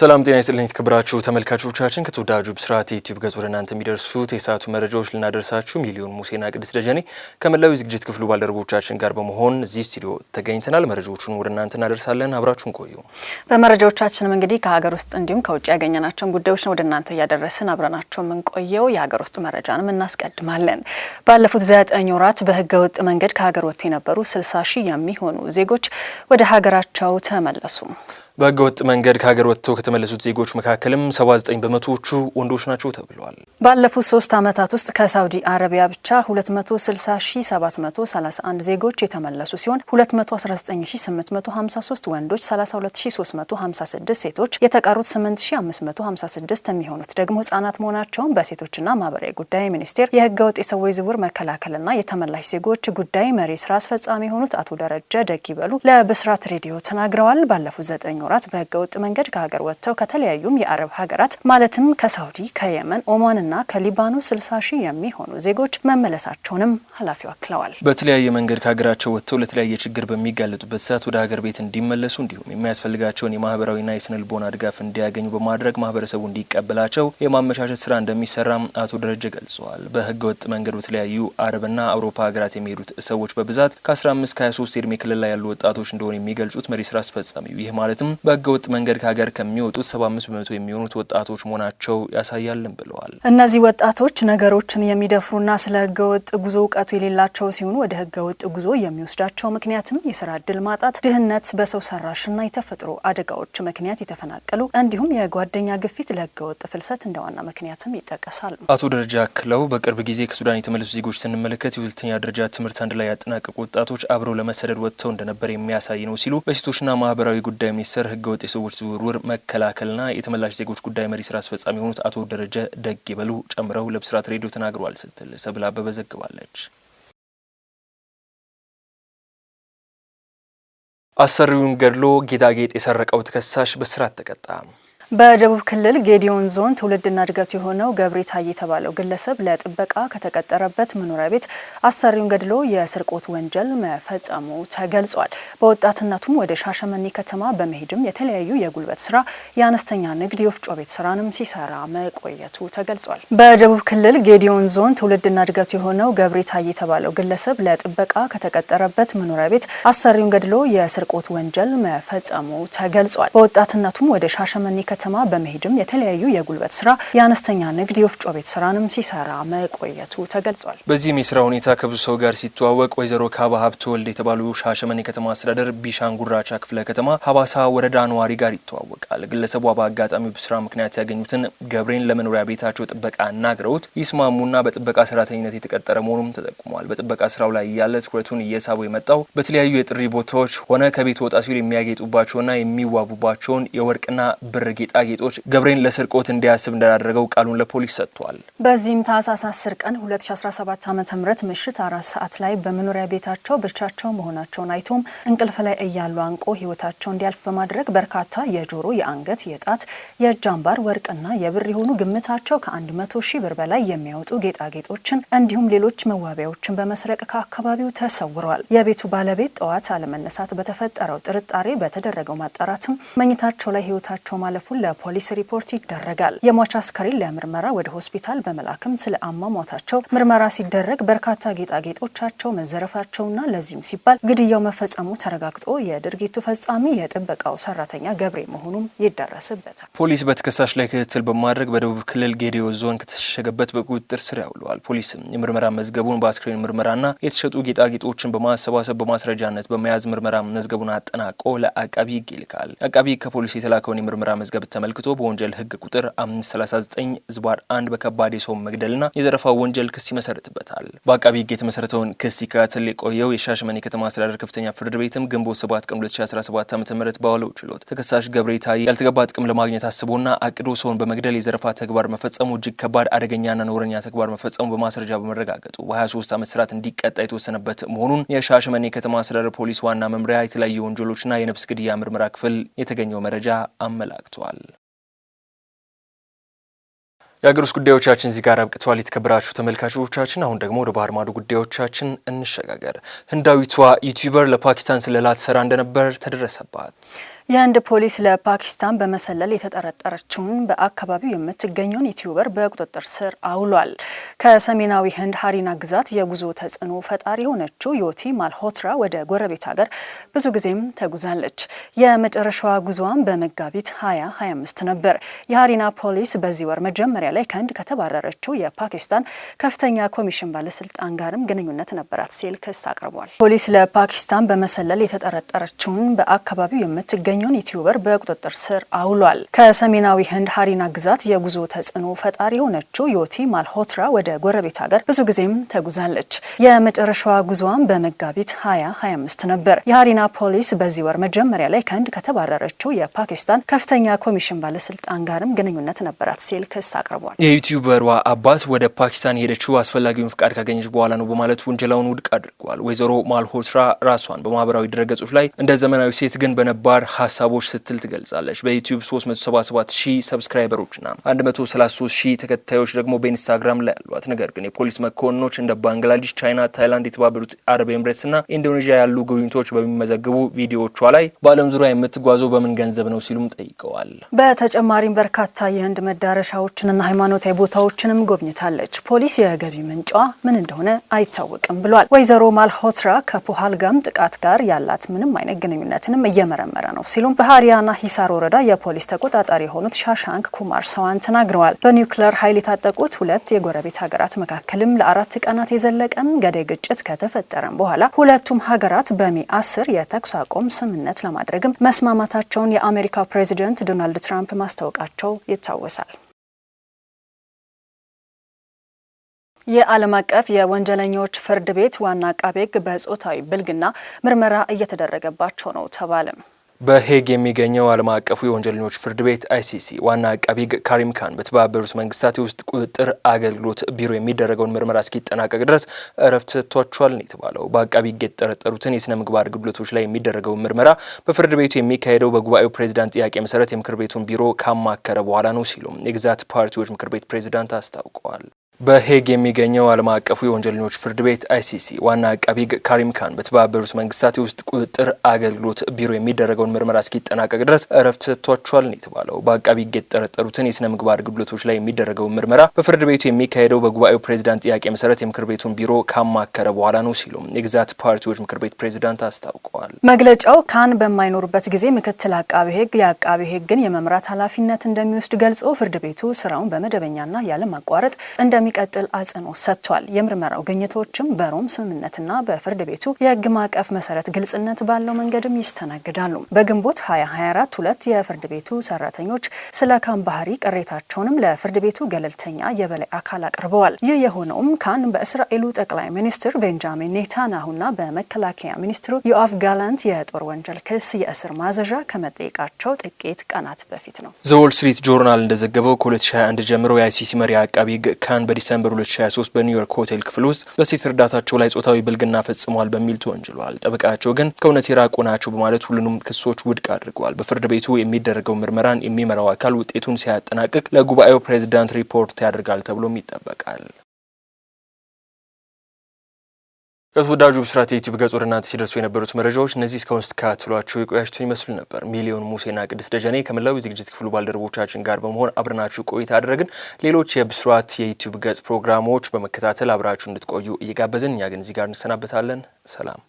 ሰላም ጤና ይስጥልኝ ተከብራችሁ ተመልካቾቻችን ከተወዳጁ ብስራት ዩቲዩብ ገጽ ወደ እናንተ የሚደርሱት የሰዓቱ መረጃዎች ልናደርሳችሁ ሚሊዮን ሙሴና ቅድስት ደጀኔ ከመላው ዝግጅት ክፍሉ ባልደረቦቻችን ጋር በመሆን እዚህ ስቱዲዮ ተገኝተናል። መረጃዎቹን ወደ እናንተ እናደርሳለን። አብራችሁን ቆዩ። በመረጃዎቻችንም እንግዲህ ከሀገር ውስጥ እንዲሁም ከውጭ ያገኘናቸውን ጉዳዮች ነው ወደ እናንተ እያደረስን አብረናቸው የምንቆየው። የሀገር ውስጥ መረጃንም እናስቀድማለን። ባለፉት 9 ወራት በህገ ወጥ መንገድ ከሀገር ወጥተው የነበሩ 60 ሺህ የሚሆኑ ዜጎች ወደ ሀገራቸው ተመለሱ። በህገ ወጥ መንገድ ከሀገር ወጥተው ከተመለሱት ዜጎች መካከልም 79 በመቶዎቹ ወንዶች ናቸው ተብሏል። ባለፉት 3 ዓመታት ውስጥ ከሳውዲ አረቢያ ብቻ 260731 ዜጎች የተመለሱ ሲሆን 219853 ወንዶች፣ 32356 ሴቶች፣ የተቀሩት 8556 የሚሆኑት ደግሞ ህጻናት መሆናቸውን በሴቶችና ማህበራዊ ጉዳይ ሚኒስቴር የህገ ወጥ የሰዎች ዝውውር መከላከልና የተመላሽ ዜጎች ጉዳይ መሪ ስራ አስፈጻሚ የሆኑት አቶ ደረጀ ደጊበሉ ለብስራት ሬዲዮ ተናግረዋል። ባለፉት 9 ወራት በህገ ወጥ መንገድ ከሀገር ወጥተው ከተለያዩም የአረብ ሀገራት ማለትም ከሳውዲ፣ ከየመን፣ ኦማንና ከሊባኖስ 60 ሺህ የሚሆኑ ዜጎች መመለሳቸውንም ኃላፊው አክለዋል። በተለያየ መንገድ ከሀገራቸው ወጥተው ለተለያየ ችግር በሚጋለጡበት ሰዓት ወደ ሀገር ቤት እንዲመለሱ እንዲሁም የሚያስፈልጋቸውን የማህበራዊና የስነ ልቦና ድጋፍ እንዲያገኙ በማድረግ ማህበረሰቡ እንዲቀበላቸው የማመቻቸት ስራ እንደሚሰራም አቶ ደረጀ ገልጸዋል። በህገ ወጥ መንገድ በተለያዩ አረብና አውሮፓ ሀገራት የሚሄዱት ሰዎች በብዛት ከ15 ከ23 የእድሜ ክልል ላይ ያሉ ወጣቶች እንደሆኑ የሚገልጹት መሪ ስራ አስፈጻሚው ይህ ማለትም በህገ ወጥ መንገድ ከሀገር ከሚወጡት 75 በመቶ የሚሆኑት ወጣቶች መሆናቸው ያሳያልን ብለዋል። እነዚህ ወጣቶች ነገሮችን የሚደፍሩና ስለ ህገ ወጥ ጉዞ እውቀቱ የሌላቸው ሲሆኑ ወደ ህገ ወጥ ጉዞ የሚወስዳቸው ምክንያትም የስራ እድል ማጣት፣ ድህነት፣ በሰው ሰራሽና የተፈጥሮ አደጋዎች ምክንያት የተፈናቀሉ እንዲሁም የጓደኛ ግፊት ለህገ ወጥ ፍልሰት እንደ ዋና ምክንያትም ይጠቀሳሉ። አቶ ደረጃ አክለው በቅርብ ጊዜ ከሱዳን የተመለሱ ዜጎች ስንመለከት የሁለተኛ ደረጃ ትምህርት አንድ ላይ ያጠናቀቁ ወጣቶች አብረው ለመሰደድ ወጥተው እንደነበር የሚያሳይ ነው ሲሉ በሴቶችና ማህበራዊ ጉዳይ ሚኒስቴር ህገ ወጥ የሰዎች ዝውውር መከላከልና የተመላሽ ዜጎች ጉዳይ መሪ ስራ አስፈጻሚ የሆኑት አቶ ደረጀ ደጊበሉ ጨምረው ለብስራት ሬዲዮ ተናግረዋል ስትል ሰብለ አበበ ዘግባለች። አሰሪውን ገድሎ ጌጣጌጥ የሰረቀው ተከሳሽ በእስራት ተቀጣ። በደቡብ ክልል ጌዲዮን ዞን ትውልድና እድገቱ የሆነው ገብሬ ታዬ የተባለው ግለሰብ ለጥበቃ ከተቀጠረበት መኖሪያ ቤት አሰሪውን ገድሎ የስርቆት ወንጀል መፈጸሙ ተገልጿል። በወጣትነቱም ወደ ሻሸመኔ ከተማ በመሄድም የተለያዩ የጉልበት ስራ፣ የአነስተኛ ንግድ፣ የወፍጮ ቤት ስራንም ሲሰራ መቆየቱ ተገልጿል። በደቡብ ክልል ጌዲዮን ዞን ትውልድና እድገቱ የሆነው ገብሬ ታዬ የተባለው ግለሰብ ለጥበቃ ከተቀጠረበት መኖሪያ ቤት አሰሪውን ገድሎ የስርቆት ወንጀል መፈጸሙ ተገልጿል። በወጣትነቱም ወደ ሻሸመኔ ከተማ በመሄድም የተለያዩ የጉልበት ስራ፣ የአነስተኛ ንግድ፣ የወፍጮ ቤት ስራንም ሲሰራ መቆየቱ ተገልጿል። በዚህም የስራ ሁኔታ ከብዙ ሰው ጋር ሲተዋወቅ ወይዘሮ ካባ ሀብተ ወልድ የተባሉ ሻሸመኔ ከተማ አስተዳደር ቢሻንጉራቻ ክፍለ ከተማ ሀባሳ ወረዳ ነዋሪ ጋር ይተዋወቃል። ግለሰቧ በአጋጣሚ በስራ ምክንያት ያገኙትን ገብሬን ለመኖሪያ ቤታቸው ጥበቃ አናግረውት ይስማሙና በጥበቃ ሰራተኝነት የተቀጠረ መሆኑም ተጠቁሟል። በጥበቃ ስራው ላይ ያለ ትኩረቱን እየሳበው የመጣው በተለያዩ የጥሪ ቦታዎች ሆነ ከቤት ወጣ ሲሉ የሚያጌጡባቸውና የሚዋቡባቸውን የወርቅና ብር ጌጣጌጦች ገብሬን ለስርቆት እንዲያስብ እንዳደረገው ቃሉን ለፖሊስ ሰጥቷል። በዚህም ታህሳስ 10 ቀን 2017 ዓ.ም ምሽት 4 ሰዓት ላይ በመኖሪያ ቤታቸው ብቻቸው መሆናቸውን አይቶም እንቅልፍ ላይ እያሉ አንቆ ህይወታቸው እንዲያልፍ በማድረግ በርካታ የጆሮ፣ የአንገት፣ የጣት፣ የእጅ አምባር፣ ወርቅና የብር የሆኑ ግምታቸው ከ100 ሺህ ብር በላይ የሚያወጡ ጌጣጌጦችን እንዲሁም ሌሎች መዋቢያዎችን በመስረቅ ከአካባቢው ተሰውረዋል። የቤቱ ባለቤት ጠዋት አለመነሳት በተፈጠረው ጥርጣሬ በተደረገው ማጣራትም መኝታቸው ላይ ህይወታቸው ማለፉን ለፖሊስ ሪፖርት ይደረጋል። የሟች አስከሬን ለምርመራ ወደ ሆስፒታል በመላክም ስለ አሟሟታቸው ምርመራ ሲደረግ በርካታ ጌጣጌጦቻቸው መዘረፋቸውና ለዚህም ሲባል ግድያው መፈጸሙ ተረጋግጦ የድርጊቱ ፈጻሚ የጥበቃው ሰራተኛ ገብሬ መሆኑም ይደረስበታል። ፖሊስ በተከሳሽ ላይ ክትትል በማድረግ በደቡብ ክልል ጌዲዮ ዞን ከተሸሸገበት በቁጥጥር ስር ያውለዋል። ፖሊስም የምርመራ መዝገቡን በአስክሬን ምርመራና የተሸጡ ጌጣጌጦችን በማሰባሰብ በማስረጃነት በመያዝ ምርመራ መዝገቡን አጠናቆ ለአቃቢ ሕግ ይልካል። አቃቢ ሕግ ከፖሊስ የተላከውን የምርመራ መዝገብ ተመልክቶ በወንጀል ህግ ቁጥር 539/1 በከባድ የሰው መግደልና የዘረፋ ወንጀል ክስ ይመሰርትበታል። በአቃቢ ሕግ የተመሰረተውን ክስ ሲከታተል የቆየው የሻሸመኔ ከተማ አስተዳደር ከፍተኛ ፍርድ ቤትም ግንቦት 7 ቀን 2017 ዓ.ም ባወለው ችሎት ተከሳሽ ገብሬ ታዬ ያልተገባ ጥቅም ለማግኘት አስቦና አቅዶ ሰውን በመግደል የዘረፋ ተግባር መፈጸሙ እጅግ ከባድ አደገኛና ነውረኛ ተግባር መፈጸሙ በማስረጃ በመረጋገጡ በ23 ዓመት እስራት እንዲቀጣ የተወሰነበት መሆኑን የሻሸመኔ ከተማ አስተዳደር ፖሊስ ዋና መምሪያ የተለያዩ ወንጀሎችና የነፍስ ግድያ ምርመራ ክፍል የተገኘው መረጃ አመላክቷል። የሀገር ውስጥ ጉዳዮቻችን እዚህ ጋር አብቅተዋል። የተከበራችሁ ተመልካቾቻችን አሁን ደግሞ ወደ ባህር ማዶ ጉዳዮቻችን እንሸጋገር። ህንዳዊቷ ዩቲዩበር ለፓኪስታን ስለላ ትሰራ እንደነበር ተደረሰባት። የህንድ ፖሊስ ለፓኪስታን በመሰለል የተጠረጠረችውን በአካባቢው የምትገኘውን ዩቲዩበር በቁጥጥር ስር አውሏል። ከሰሜናዊ ህንድ ሀሪና ግዛት የጉዞ ተጽዕኖ ፈጣሪ የሆነችው ዮቲ ማልሆትራ ወደ ጎረቤት ሀገር ብዙ ጊዜም ተጉዛለች። የመጨረሻዋ ጉዞዋን በመጋቢት 2025 ነበር። የሀሪና ፖሊስ በዚህ ወር መጀመሪያ ላይ ከህንድ ከተባረረችው የፓኪስታን ከፍተኛ ኮሚሽን ባለስልጣን ጋርም ግንኙነት ነበራት ሲል ክስ አቅርቧል። ፖሊስ ለፓኪስታን በመሰለል የተጠረጠረችውን በአካባቢው የምትገኘው ዩቲዩበር በቁጥጥር ስር አውሏል። ከሰሜናዊ ህንድ ሀሪና ግዛት የጉዞ ተጽዕኖ ፈጣሪ የሆነችው ዮቲ ማልሆትራ ወደ ጎረቤት ሀገር ብዙ ጊዜም ተጉዛለች። የመጨረሻዋ ጉዞዋን በመጋቢት 2025 ነበር። የሀሪና ፖሊስ በዚህ ወር መጀመሪያ ላይ ከህንድ ከተባረረችው የፓኪስታን ከፍተኛ ኮሚሽን ባለስልጣን ጋርም ግንኙነት ነበራት ሲል ክስ አቅርቧል። የዩቲዩበሯ አባት ወደ ፓኪስታን የሄደችው አስፈላጊውን ፍቃድ ካገኘች በኋላ ነው በማለት ውንጀላውን ውድቅ አድርጓል። ወይዘሮ ማልሆትራ ራሷን በማህበራዊ ድረገጾች ላይ እንደ ዘመናዊ ሴት ግን በነባር ሀሳቦች ስትል ትገልጻለች። በዩቲዩብ 377 ሺህ ሰብስክራይበሮችና 133 ሺህ ተከታዮች ደግሞ በኢንስታግራም ላይ አሏት። ነገር ግን የፖሊስ መኮንኖች እንደ ባንግላዴሽ፣ ቻይና፣ ታይላንድ፣ የተባበሩት አረብ ኤምሬትስና ኢንዶኔዥያ ያሉ ጉብኝቶች በሚመዘግቡ ቪዲዮዎቿ ላይ በዓለም ዙሪያ የምትጓዘው በምን ገንዘብ ነው ሲሉም ጠይቀዋል። በተጨማሪም በርካታ የህንድ መዳረሻዎችንና ሃይማኖታዊ ቦታዎችንም ጎብኝታለች። ፖሊስ የገቢ ምንጯ ምን እንደሆነ አይታወቅም ብሏል። ወይዘሮ ማልሆትራ ከፖሃልጋም ጥቃት ጋር ያላት ምንም አይነት ግንኙነትንም እየመረመረ ነው ሲሉም በሀሪያና ሂሳር ወረዳ የፖሊስ ተቆጣጣሪ የሆኑት ሻሻንክ ኩማር ሰዋን ተናግረዋል። በኒውክሌር ኃይል የታጠቁት ሁለት የጎረቤት ሀገራት መካከልም ለ4 ቀናት የዘለቀም ገዳይ ግጭት ከተፈጠረም በኋላ ሁለቱም ሀገራት በሜ 10 የተኩስ አቁም ስምምነት ለማድረግም መስማማታቸውን የአሜሪካው ፕሬዚደንት ዶናልድ ትራምፕ ማስታወቃቸው ይታወሳል። የዓለም አቀፍ የወንጀለኞች ፍርድ ቤት ዋና አቃቤ ሕግ በጾታዊ ብልግና ምርመራ እየተደረገባቸው ነው ተባለ። በሄግ የሚገኘው ዓለም አቀፉ የወንጀለኞች ፍርድ ቤት አይሲሲ ዋና አቃቤ ሕግ ካሪም ካን በተባበሩት መንግስታት የውስጥ ቁጥጥር አገልግሎት ቢሮ የሚደረገውን ምርመራ እስኪጠናቀቅ ድረስ እረፍት ሰጥቷቸዋል ነው የተባለው። በአቃቤ ሕግ የተጠረጠሩትን የስነ ምግባር ጉድለቶች ላይ የሚደረገው ምርመራ በፍርድ ቤቱ የሚካሄደው በጉባኤው ፕሬዚዳንት ጥያቄ መሰረት የምክር ቤቱን ቢሮ ካማከረ በኋላ ነው ሲሉም የግዛት ፓርቲዎች ምክር ቤት ፕሬዚዳንት አስታውቀዋል። በሄግ የሚገኘው ዓለም አቀፉ የወንጀለኞች ፍርድ ቤት አይሲሲ ዋና አቃቤ ሕግ ካሪም ካን በተባበሩት መንግስታት የውስጥ ቁጥጥር አገልግሎት ቢሮ የሚደረገውን ምርመራ እስኪጠናቀቅ ድረስ እረፍት ሰጥቷቸዋል ነው የተባለው። በአቃቤ ሕግ የተጠረጠሩትን የስነ ምግባር ጉድለቶች ላይ የሚደረገው ምርመራ በፍርድ ቤቱ የሚካሄደው በጉባኤው ፕሬዚዳንት ጥያቄ መሰረት የምክር ቤቱን ቢሮ ካማከረ በኋላ ነው ሲሉም የግዛት ፓርቲዎች ምክር ቤት ፕሬዚዳንት አስታውቀዋል። መግለጫው ካን በማይኖሩበት ጊዜ ምክትል አቃቤ ሕግ የአቃቤ ሕግን የመምራት ኃላፊነት እንደሚወስድ ገልጾ ፍርድ ቤቱ ስራውን በመደበኛና ያለማቋረጥ ቀጥል አጽንኦት ሰጥቷል። የምርመራው ግኝቶችም በሮም ስምምነትና በፍርድ ቤቱ የህግ ማዕቀፍ መሰረት ግልጽነት ባለው መንገድም ይስተናግዳሉ። በግንቦት 2024 ሁለት የፍርድ ቤቱ ሰራተኞች ስለ ካን ባህሪ ቅሬታቸውንም ለፍርድ ቤቱ ገለልተኛ የበላይ አካል አቅርበዋል። ይህ የሆነውም ካን በእስራኤሉ ጠቅላይ ሚኒስትር ቤንጃሚን ኔታንያሁና በመከላከያ ሚኒስትሩ ዮአፍ ጋላንት የጦር ወንጀል ክስ የእስር ማዘዣ ከመጠየቃቸው ጥቂት ቀናት በፊት ነው። ዘ ዎል ስትሪት ጆርናል እንደዘገበው ከ2021 ጀምሮ የአይሲሲ መሪ አቃቤ ሕግ ካን በዲሰምበር 2023 በኒውዮርክ ሆቴል ክፍል ውስጥ በሴት እርዳታቸው ላይ ጾታዊ ብልግና ፈጽመዋል በሚል ተወንጅሏል። ጠበቃቸው ግን ከእውነት የራቁ ናቸው በማለት ሁሉንም ክሶች ውድቅ አድርገዋል። በፍርድ ቤቱ የሚደረገው ምርመራን የሚመራው አካል ውጤቱን ሲያጠናቅቅ ለጉባኤው ፕሬዚዳንት ሪፖርት ያደርጋል ተብሎም ይጠበቃል። ከተወዳጁ ብስራት የዩቲዩብ ገጽ ወደ እናንተ ሲደርሱ የነበሩት መረጃዎች እነዚህ እስካሁን ስትከታተሏቸው የቆያችሁትን ይመስሉ ነበር። ሚሊዮን ሙሴና ቅድስት ደጀኔ ከመላው የዝግጅት ክፍሉ ባልደረቦቻችን ጋር በመሆን አብረናችሁ ቆይታ አደረግን። ሌሎች የብስራት የዩቲዩብ ገጽ ፕሮግራሞች በመከታተል አብራችሁ እንድትቆዩ እየጋበዝን እኛ ግን እዚህ ጋር እንሰናበታለን። ሰላም።